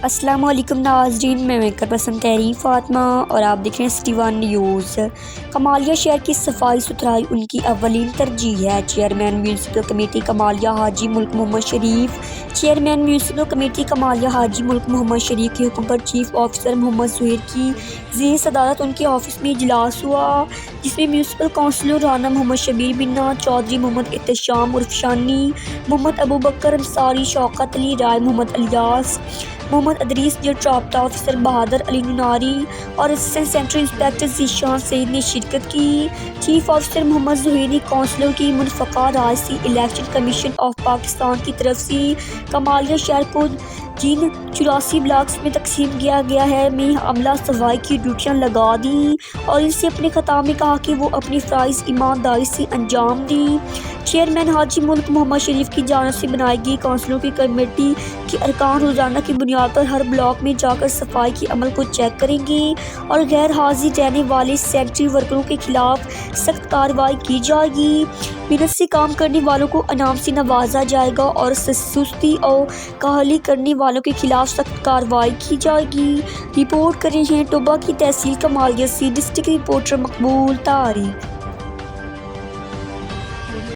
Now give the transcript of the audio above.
السلام علیکم ناظرین، میں میکر پسند تحریر فاطمہ اور آپ دیکھ رہے ہیں سٹی ون نیوز۔ کمالیہ شہر کی صفائی ستھرائی ان کی اولین ترجیح ہے۔ چیئرمین میونسپل کمیٹی کمالیہ حاجی ملک محمد شریف چیئرمین میونسپل کمیٹی کمالیہ حاجی ملک محمد شریف کے حکم پر چیف آفیسر محمد زہیر کی زیر صدارت ان کے آفس میں اجلاس ہوا، جس میں میونسپل کونسلر رانا محمد شبیر بنا، چودھری محمد احتشام عرف شانی، محمد ابوبکر انصاری، شوکت علی رائے، محمد الیاس، محمد ادریس، جٹ رابطہ آفیسر بہادر علی نناری اور اسسٹنٹ سینٹرل انسپکٹر ذیشان سعید نے شرکت کی۔ چیف آفیسر محمد زہیر نے کونسلر کی منفقہ رائے سے الیکشن کمیشن آف پاکستان کی طرف سے کمالیہ شہر کو جن 84 بلاکس میں تقسیم کیا گیا ہے میں عملہ صفائی کی ڈیوٹیاں لگا دیں اور ان سے اپنے خطاب میں کہا کہ وہ اپنی فرائض ایمانداری سے انجام دیں۔ چیئرمین حاجی ملک محمد شریف کی جانب سے بنائی گئی کونسلوں کی کمیٹی کے ارکان روزانہ کی بنیاد پر ہر بلاک میں جا کر صفائی کے عمل کو چیک کریں گے اور غیر حاضر رہنے والے سینیٹری ورکروں کے خلاف سخت کارروائی کی جائے گی۔ محنت سے کام کرنے والوں کو انعام سے نوازا جائے گا اور سستی اور کاہلی کرنے والوں کے خلاف سخت کارروائی کی جائے گی۔ رپورٹ کر رہے ہیں ٹوبہ کی تحصیل کمالیہ سے ڈسٹرکٹ رپورٹر مقبول طارق۔